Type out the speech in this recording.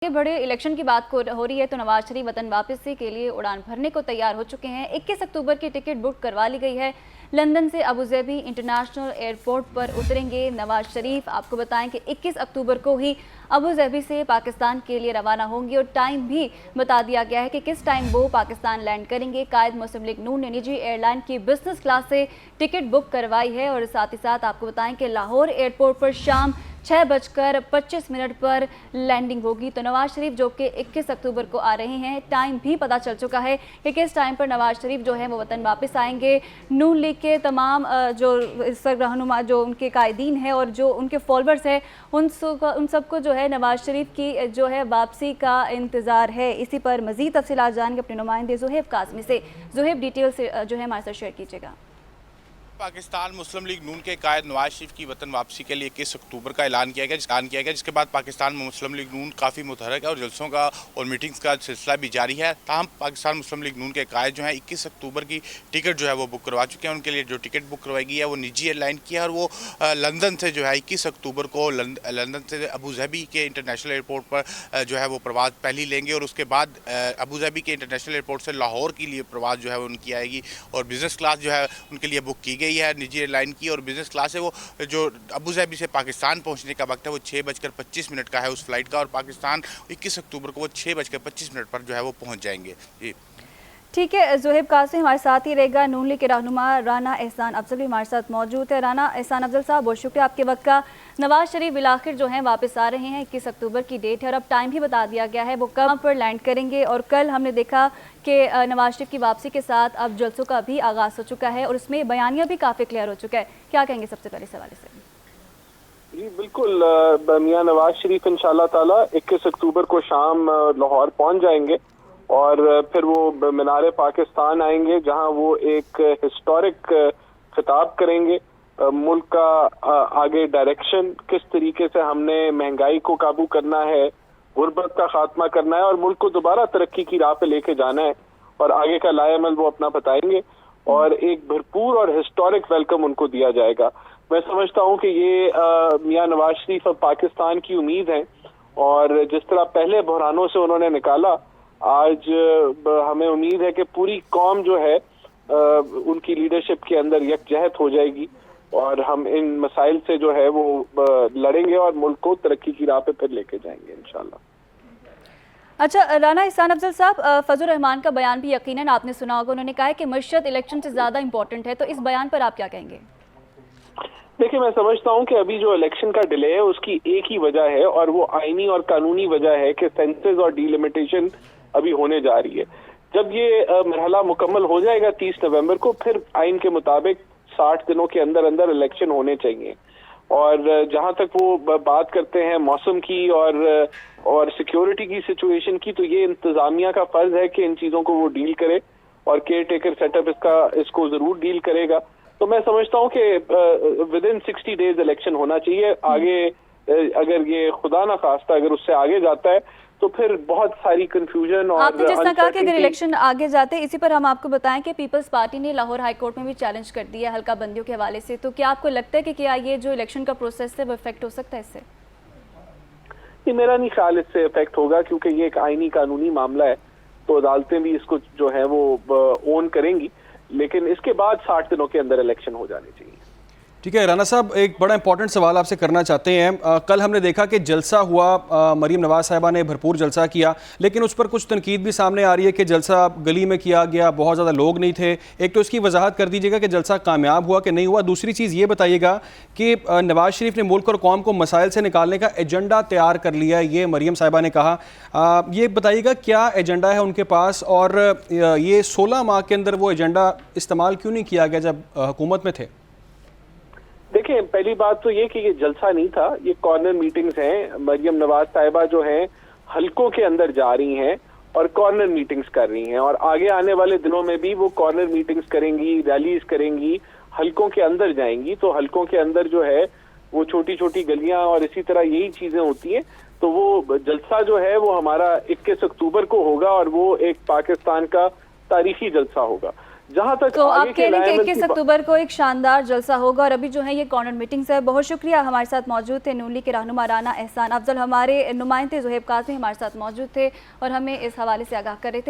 ये बड़े इलेक्शन की बात हो रही है तो नवाज शरीफ वतन वापसी के लिए उड़ान भरने को तैयार हो चुके हैं। 21 अक्टूबर की टिकट बुक करवा ली गई है। लंदन से अबुधाबी इंटरनेशनल एयरपोर्ट पर उतरेंगे नवाज शरीफ। आपको बताएं कि 21 अक्टूबर को ही अबुधाबी से पाकिस्तान के लिए रवाना होंगे और टाइम भी बता दिया गया है कि किस टाइम वो पाकिस्तान लैंड करेंगे। कायद मुस्लिम लीग नून ने निजी एयरलाइन की बिजनेस क्लास से टिकट बुक करवाई है और साथ ही साथ आपको बताएं कि लाहौर एयरपोर्ट पर शाम 6:25 पर लैंडिंग होगी। तो नवाज शरीफ जो कि 21 अक्टूबर को आ रहे हैं, टाइम भी पता चल चुका है कि किस टाइम पर नवाज शरीफ जो है वो वतन वापस आएंगे। नून लीग के तमाम जो रहनुमा जो उनके कायदीन हैं और जो उनके फॉलोअर्स हैं उन सबको जो है नवाज शरीफ की जो है वापसी का इंतज़ार है। इसी पर मज़ीद तफसीलात जानेंगे अपने नुमाइंदे ज़ुहैब काज़मी से। ज़ुहैब, डिटेल से जो है हमारे साथ शेयर कीजिएगा। पाकिस्तान मुस्लिम लीग नून के कायद नवाज शरीफ की वतन वापसी के लिए 21 अक्टूबर का ऐलान किया गया, जिसके बाद पाकिस्तान मुस्लिम लीग नून काफ़ी मुतहरक है और जलसों का और मीटिंग्स का सिलसिला भी जारी है। ताहम पाकिस्तान मुस्लिम लीग नून के कायद जो है 21 अक्टूबर की टिकट जो है वो बुक करवा चुके हैं। उनके लिए जो टिकट बुक करवाई गई है वो निजी एयरलाइन की है और वो लंदन से जो है 21 अक्टूबर को लंदन से अबुधाबी के इंटरनेशनल एयरपोर्ट पर जो है वो प्रवास पहली लेंगे और उसके बाद अबुधाबी के इंटरनेशनल एयरपोर्ट से लाहौर के लिए प्रवास जो है उनकी आएगी और बिज़नेस क्लास जो है उनके लिए बुक की गई है निजी एयरलाइन की। और बिज़नेस क्लास है वो जो अबुधाबी से पाकिस्तान पहुंचने का वक्त है वो 6:25 का है उस फ्लाइट का और पाकिस्तान 21 अक्टूबर को वो 6:25 पर जो है वो पहुंच जाएंगे। जी ठीक है, ज़ुहैब काज़मी हमारे साथ ही रहेगा। नून लीग के रहनुमा राना एहसान अफजल भी हमारे साथ मौजूद है। राना एहसान अफजल साहब, बहुत शुक्रिया आपके वक्त का। नवाज शरीफ बिलाखिर जो हैं वापस आ रहे हैं, 21 अक्टूबर की डेट है और अब टाइम भी बता दिया गया है वो कब पर लैंड करेंगे। और कल हमने देखा कि नवाज शरीफ की वापसी के साथ अब जलसों का भी आगाज़ हो चुका है और उसमें बयानिया भी काफ़ी क्लियर हो चुका है। क्या कहेंगे सबसे पहले इस हवाले से? जी बिल्कुल, मियां नवाज शरीफ इंशाल्लाह ताला 21 अक्टूबर को शाम लाहौर पहुंच जाएंगे और फिर वो मीनारे पाकिस्तान आएंगे जहां वो एक हिस्टोरिक खिताब करेंगे। मुल्क का आगे डायरेक्शन, किस तरीके से हमने महंगाई को काबू करना है, गुर्बत का खात्मा करना है और मुल्क को दोबारा तरक्की की राह पे लेके जाना है और आगे का लाएमल वो अपना बताएंगे और एक भरपूर और हिस्टोरिक वेलकम उनको दिया जाएगा। मैं समझता हूं कि ये मियां नवाज शरीफ अब पाकिस्तान की उम्मीद है और जिस तरह पहले बहरानों से उन्होंने निकाला, आज हमें उम्मीद है कि पूरी कौम जो है उनकी लीडरशिप के अंदर यकजहत हो जाएगी और हम इन मसाइल से जो है वो लड़ेंगे और मुल्क को तरक्की की राह पे फिर लेके जाएंगे इंशाल्लाह। अच्छा राना एहसान अफजल साहब, फजल रहमान का बयान भी यकीनन आपने सुना होगा। उन्होंने कहा है कि मशहद इलेक्शन से ज़्यादा इंपॉर्टेंट है, तो इस बयान पर आप क्या कहेंगे? देखिए, मैं समझता हूं कि अभी जो इलेक्शन का डिले है उसकी एक ही वजह है और वो आईनी और कानूनी वजह है कि सेंसस और डिलिमिटेशन अभी होने जा रही है। जब ये मरहला मुकम्मल हो जाएगा 30 नवंबर को, फिर आइन के मुताबिक 60 दिनों के अंदर अंदर इलेक्शन होने चाहिए। और जहां तक वो बात करते हैं मौसम की और सिक्योरिटी की सिचुएशन की, तो ये इंतजामिया का फर्ज है कि इन चीजों को वो डील करे और केयर टेकर सेटअप इसको जरूर डील करेगा। तो मैं समझता हूं कि विदिन 60 डेज इलेक्शन होना चाहिए। आगे अगर ये खुदा ना खास्ता अगर उससे आगे जाता है तो फिर बहुत सारी कंफ्यूजन और आपने जिस तरह कहा कि अगर इलेक्शन आगे जाते, इसी पर हम आपको बताएं कि पीपल्स पार्टी ने लाहौर हाई कोर्ट में भी चैलेंज कर दिया हल्का बंदियों के हवाले से। तो क्या आपको लगता है कि क्या ये जो इलेक्शन का प्रोसेस है वो इफेक्ट हो सकता है इससे? ये मेरा नहीं ख्याल इससे इफेक्ट होगा क्योंकि ये एक आईनी कानूनी मामला है, तो अदालतें भी इसको जो है वो ओन करेंगी, लेकिन इसके बाद 60 दिनों के अंदर इलेक्शन हो जाने चाहिए। ठीक है राना साहब, एक बड़ा इंपॉर्टेंट सवाल आपसे करना चाहते हैं। कल हमने देखा कि जलसा हुआ, मरीम नवाज साहिबा ने भरपूर जलसा किया, लेकिन उस पर कुछ तनकीद भी सामने आ रही है कि जलसा गली में किया गया, बहुत ज़्यादा लोग नहीं थे। एक तो इसकी वजाहत कर दीजिएगा कि जलसा कामयाब हुआ कि नहीं हुआ। दूसरी चीज़ ये बताइएगा कि नवाज शरीफ ने मुल्क और कौम को मसाइल से निकालने का एजेंडा तैयार कर लिया है, ये मरीम साहिबा ने कहा। ये बताइएगा क्या एजेंडा है उनके पास और ये 16 माह के अंदर वो एजेंडा इस्तेमाल क्यों नहीं किया गया जब हुकूमत में थे? देखिए, पहली बात तो ये कि ये जलसा नहीं था, ये कॉर्नर मीटिंग्स हैं। मरियम नवाज साहिबा जो हैं हल्कों के अंदर जा रही हैं और कॉर्नर मीटिंग्स कर रही हैं और आगे आने वाले दिनों में भी वो कॉर्नर मीटिंग्स करेंगी, रैलीज करेंगी, हल्कों के अंदर जाएंगी। तो हल्कों के अंदर जो है वो छोटी छोटी गलियां और इसी तरह यही चीजें होती हैं। तो वो जलसा जो है वो हमारा 21 अक्टूबर को होगा और वो एक पाकिस्तान का तारीखी जलसा होगा। जहां तक तो आप आगे के कह रहे हैं कि अलाइनमेंट 21 अक्टूबर को एक शानदार जलसा होगा और अभी जो है ये कॉर्नर मीटिंग्स है। बहुत शुक्रिया, हमारे साथ मौजूद थे नून लीग के रहनुमा राना एहसान अफजल, हमारे नुमाइंदे ज़ोहेब काज़मी हमारे साथ मौजूद थे और हमें इस हवाले से आगाह कर रहे थे।